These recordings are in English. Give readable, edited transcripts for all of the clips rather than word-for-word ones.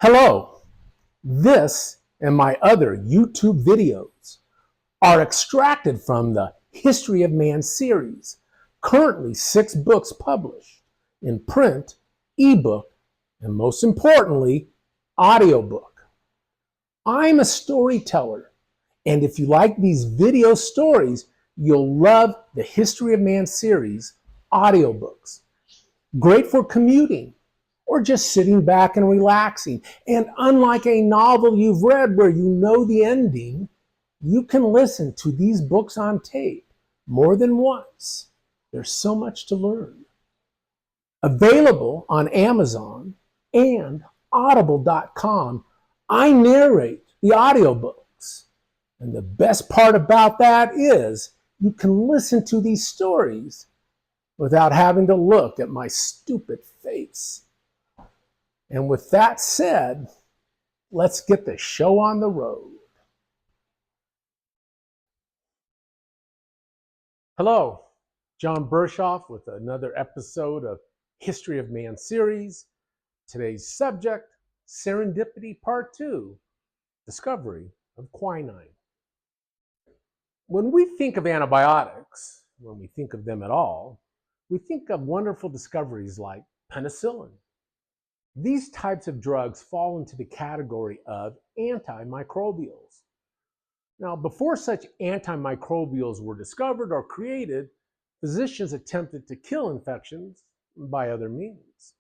Hello, this and my other YouTube videos are extracted from the History of Man series, currently 6 books published in print, ebook, and most importantly, audiobook. I'm a storyteller, and if you like these video stories, you'll love the History of Man series audiobooks. Great for commuting, or just sitting back and relaxing. And unlike a novel you've read where you know the ending, you can listen to these books on tape more than once. There's so much to learn. Available on Amazon and audible.com, I narrate the audiobooks. And the best part about that is you can listen to these stories without having to look at my stupid face. And with that said, let's get the show on the road. Hello, John Bershoff with another episode of History of Man series. Today's subject, Serendipity Part 2, Discovery of Quinine. When we think of antibiotics, when we think of them at all, we think of wonderful discoveries like penicillin. These types of drugs fall into the category of antimicrobials. Now, before such antimicrobials were discovered or created, physicians attempted to kill infections by other means.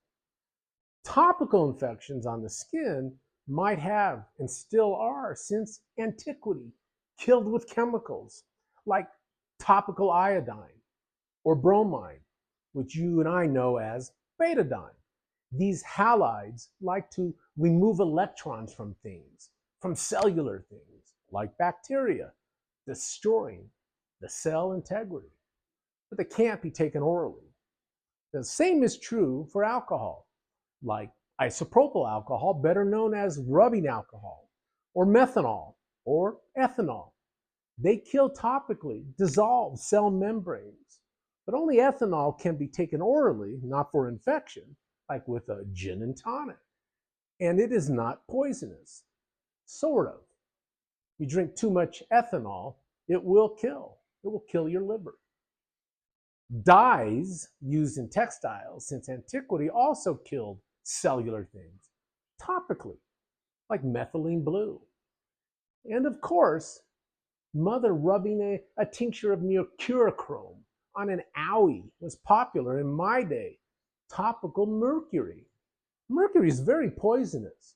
Topical infections on the skin might have, and still are since antiquity, killed with chemicals like topical iodine or bromide, which you and I know as betadine. These halides like to remove electrons from things, from cellular things, like bacteria, destroying the cell integrity. But they can't be taken orally. The same is true for alcohol, like isopropyl alcohol, better known as rubbing alcohol, or methanol, or ethanol. They kill topically, dissolve cell membranes. But only ethanol can be taken orally, not for infection, like with a gin and tonic. And it is not poisonous. Sort of. You drink too much ethanol, it will kill. It will kill your liver. Dyes used in textiles since antiquity also killed cellular things, topically, like methylene blue. And of course, mother rubbing a tincture of mercurochrome on an owie was popular in my day. Topical mercury. Mercury is very poisonous,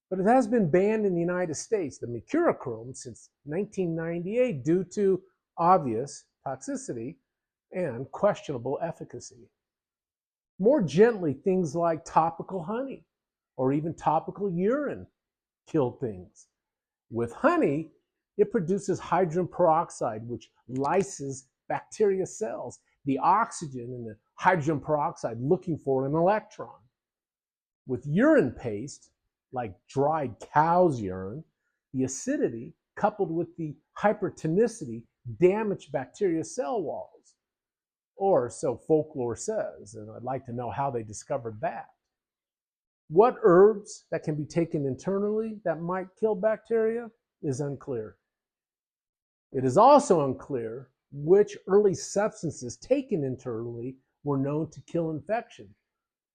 but it has been banned in the United States, the mercurochrome, since 1998 due to obvious toxicity and questionable efficacy. More gently, things like topical honey or even topical urine kill things. With honey, it produces hydrogen peroxide, which lyses bacteria cells, the oxygen in the hydrogen peroxide looking for an electron. With urine paste, like dried cow's urine, the acidity coupled with the hypertonicity damage bacteria cell walls. Or so folklore says, and I'd like to know how they discovered that. What herbs that can be taken internally that might kill bacteria is unclear. It is also unclear which early substances taken internally were known to kill infection,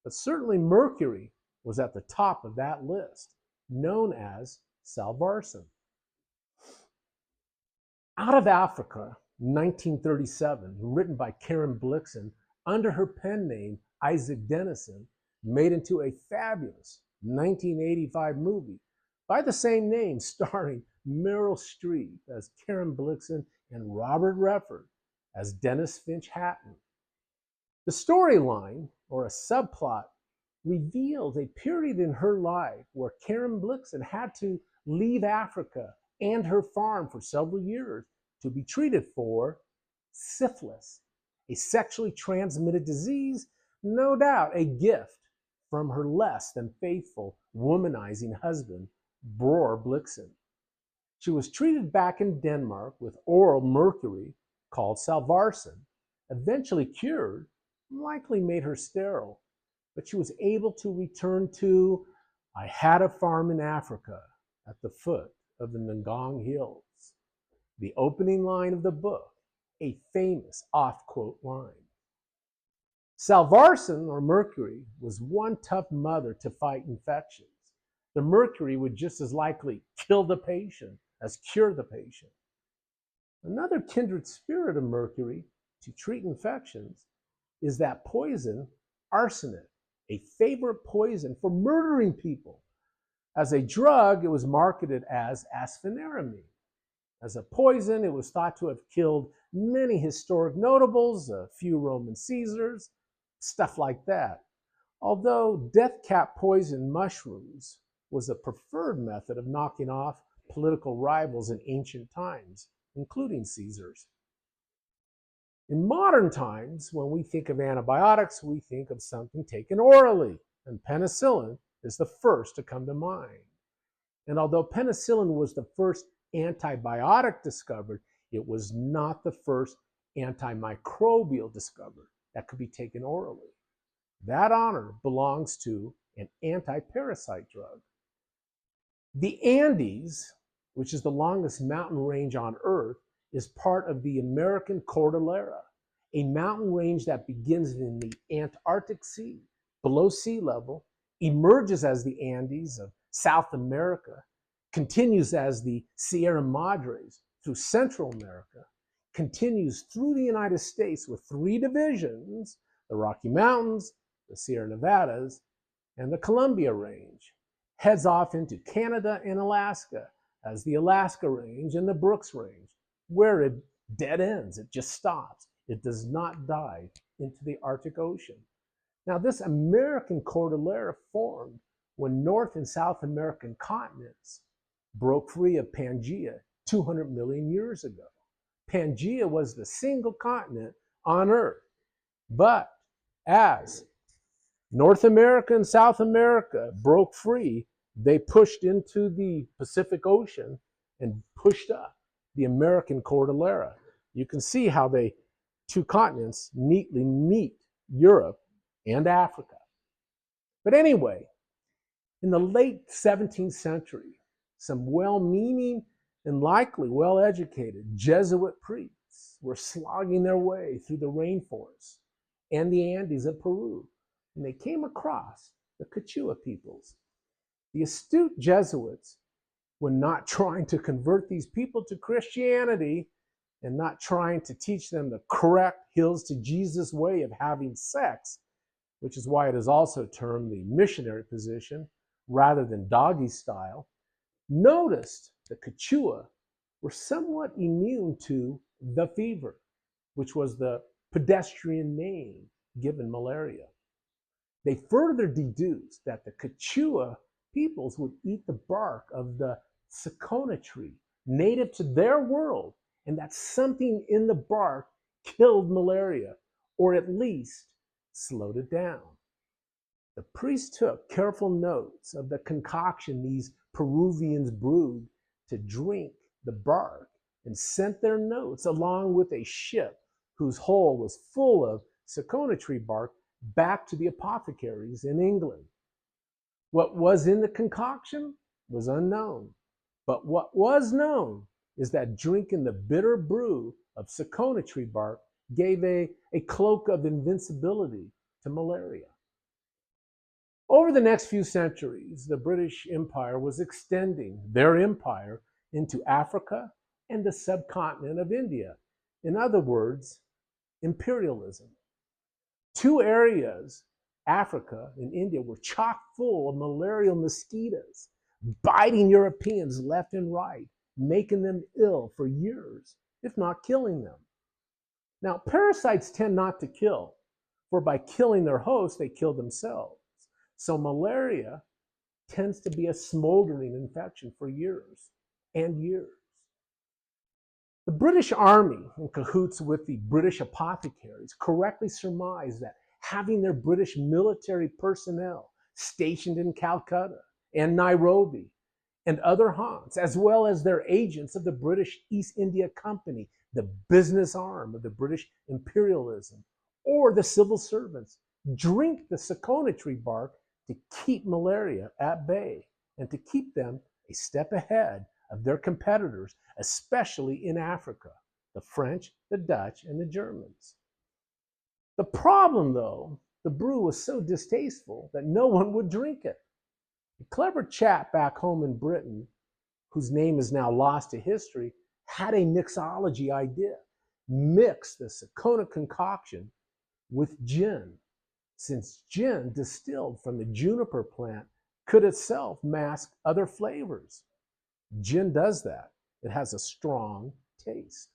but certainly mercury was at the top of that list, known as salvarsan. Out of Africa, 1937, written by Karen Blixen under her pen name Isaac Dennison, made into a fabulous 1985 movie by the same name, starring Meryl Streep as Karen Blixen and Robert Redford as Dennis Finch Hatton. The storyline, or a subplot, reveals a period in her life where Karen Blixen had to leave Africa and her farm for several years to be treated for syphilis, a sexually transmitted disease, no doubt a gift from her less than faithful, womanizing husband, Bror Blixen. She was treated back in Denmark with oral mercury called salvarsan, eventually cured, likely made her sterile, but she was able to return to I had a farm in Africa at the foot of the Ngong Hills. The opening line of the book, a famous off-quote line. Salvarsan, or mercury, was one tough mother to fight infections. The mercury would just as likely kill the patient as cure the patient. Another kindred spirit of mercury to treat infections is that poison, arsenic, a favorite poison for murdering people. As a drug, it was marketed as asphoneramine. As a poison, it was thought to have killed many historic notables, a few Roman Caesars, stuff like that. Although death cap poison mushrooms was a preferred method of knocking off political rivals in ancient times, including Caesars. In modern times, when we think of antibiotics, we think of something taken orally, and penicillin is the first to come to mind. And although penicillin was the first antibiotic discovered, it was not the first antimicrobial discovered that could be taken orally. That honor belongs to an anti-parasite drug. The Andes, which is the longest mountain range on Earth, is part of the American Cordillera, a mountain range that begins in the Antarctic Sea, below sea level, emerges as the Andes of South America, continues as the Sierra Madres through Central America, continues through the United States with three divisions, the Rocky Mountains, the Sierra Nevadas, and the Columbia Range, heads off into Canada and Alaska as the Alaska Range and the Brooks Range, where it dead ends, it just stops. It does not dive into the Arctic Ocean. Now, this American Cordillera formed when North and South American continents broke free of Pangaea 200 million years ago. Pangaea was the single continent on Earth. But as North America and South America broke free, they pushed into the Pacific Ocean and pushed up the American Cordillera. You can see how they two continents neatly meet Europe and Africa. But anyway, in the late 17th century, some well-meaning and likely well-educated Jesuit priests were slogging their way through the rainforests and the Andes of Peru, and they came across the Quechua peoples. The astute Jesuits were not trying to convert these people to Christianity and not trying to teach them the correct Hills to Jesus way of having sex, which is why it is also termed the missionary position rather than doggy style, noticed the Quechua were somewhat immune to the fever, which was the pedestrian name given malaria. They further deduced that the Quechua peoples would eat the bark of the cinchona tree, native to their world, and that something in the bark killed malaria, or at least slowed it down. The priest took careful notes of the concoction these Peruvians brewed to drink the bark and sent their notes along with a ship whose hull was full of cinchona tree bark back to the apothecaries in England. What was in the concoction was unknown, but what was known is that drinking the bitter brew of cinchona tree bark gave a cloak of invincibility to malaria. Over the next few centuries, the British Empire was extending their empire into Africa and the subcontinent of India. In other words, imperialism. Two areas, Africa and India, were chock full of malarial mosquitoes, biting Europeans left and right, making them ill for years, if not killing them. Now, parasites tend not to kill, for by killing their host, they kill themselves. So malaria tends to be a smoldering infection for years and years. The British Army, in cahoots with the British apothecaries, correctly surmised that having their British military personnel stationed in Calcutta and Nairobi and other haunts, as well as their agents of the British East India Company, the business arm of the British imperialism, or the civil servants, drink the cinchona tree bark to keep malaria at bay and to keep them a step ahead of their competitors, especially in Africa, the French, the Dutch, and the Germans. The problem, though, the brew was so distasteful that no one would drink it. A clever chap back home in Britain, whose name is now lost to history, had a mixology idea. Mix the Secona concoction with gin, since gin distilled from the juniper plant could itself mask other flavors. Gin does that. It has a strong taste.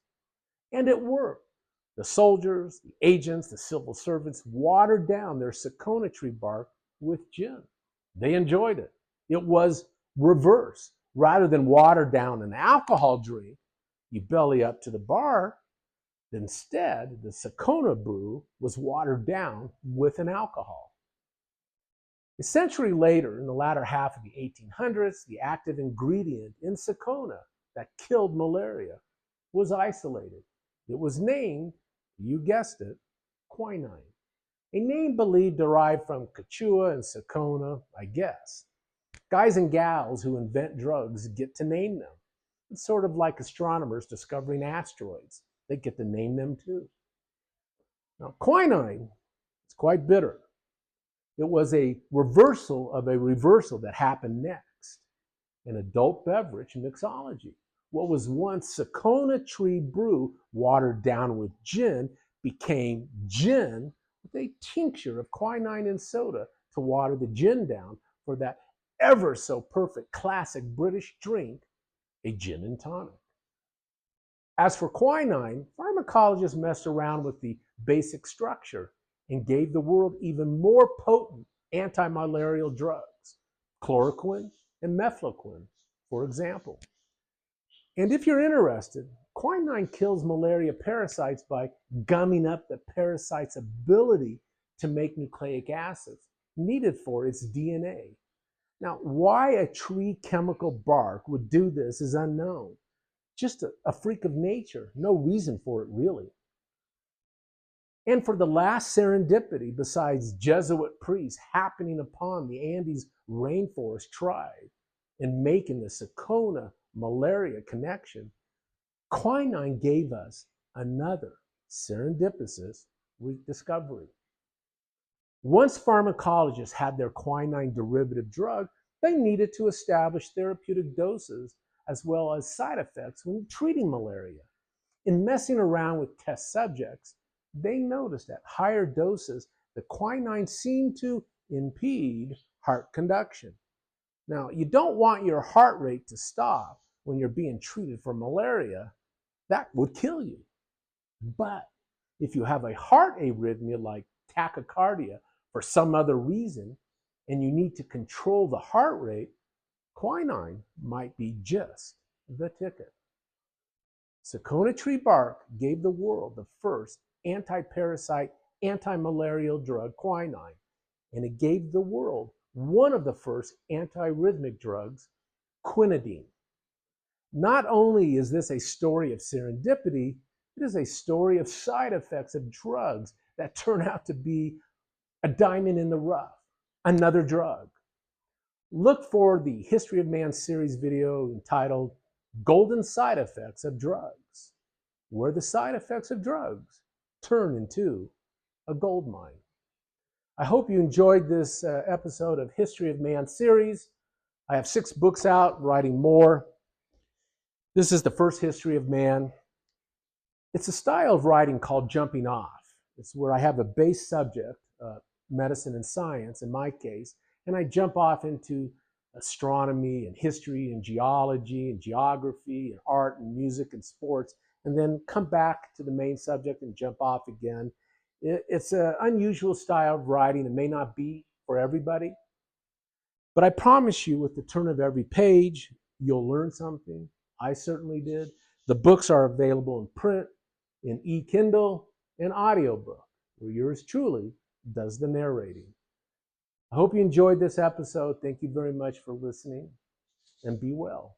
And it worked. The soldiers, the agents, the civil servants watered down their Secona tree bark with gin. They enjoyed it. It was reverse. Rather than water down an alcohol drink, you belly up to the bar. Instead, the Secona brew was watered down with an alcohol. A century later, in the latter half of the 1800s, the active ingredient in Secona that killed malaria was isolated. It was named, you guessed it, quinine, a name believed derived from Quechua and Secona, I guess. Guys and gals who invent drugs get to name them. It's sort of like astronomers discovering asteroids. They get to name them too. Now, quinine is quite bitter. It was a reversal of a reversal that happened next in adult beverage mixology. What was once Secona tree brew watered down with gin became gin with a tincture of quinine and soda to water the gin down for that ever so perfect classic British drink, a gin and tonic. As for quinine, pharmacologists messed around with the basic structure and gave the world even more potent anti-malarial drugs, chloroquine and mefloquine, for example. And if you're interested, quinine kills malaria parasites by gumming up the parasite's ability to make nucleic acids needed for its DNA. Now, why a tree chemical bark would do this is unknown. Just a freak of nature, no reason for it really. And for the last serendipity, besides Jesuit priests happening upon the Andes rainforest tribe and making the Secona malaria connection, quinine gave us another serendipitous discovery. Once pharmacologists had their quinine derivative drug, they needed to establish therapeutic doses as well as side effects when treating malaria. In messing around with test subjects, they noticed at higher doses the quinine seemed to impede heart conduction. Now, you don't want your heart rate to stop when you're being treated for malaria. That would kill you. But if you have a heart arrhythmia like tachycardia for some other reason, and you need to control the heart rate, quinine might be just the ticket. Secona tree bark gave the world the first anti-parasite, anti-malarial drug, quinine, and it gave the world one of the first antiarrhythmic drugs, quinidine. Not only is this a story of serendipity, it is a story of side effects of drugs that turn out to be a diamond in the rough, another drug. Look for the History of Man series video entitled Golden Side Effects of Drugs, where the side effects of drugs turn into a gold mine. I hope you enjoyed this episode of History of Man series. I have 6 books out, writing more. This is the first History of Man. It's a style of writing called jumping off. It's where I have a base subject, medicine and science in my case, and I jump off into astronomy and history and geology and geography and art and music and sports, and then come back to the main subject and jump off again. It's an unusual style of writing. It may not be for everybody, but I promise you with the turn of every page, you'll learn something. I certainly did. The books are available in print, in e-Kindle, and audiobook, where yours truly does the narrating. I hope you enjoyed this episode. Thank you very much for listening, and be well.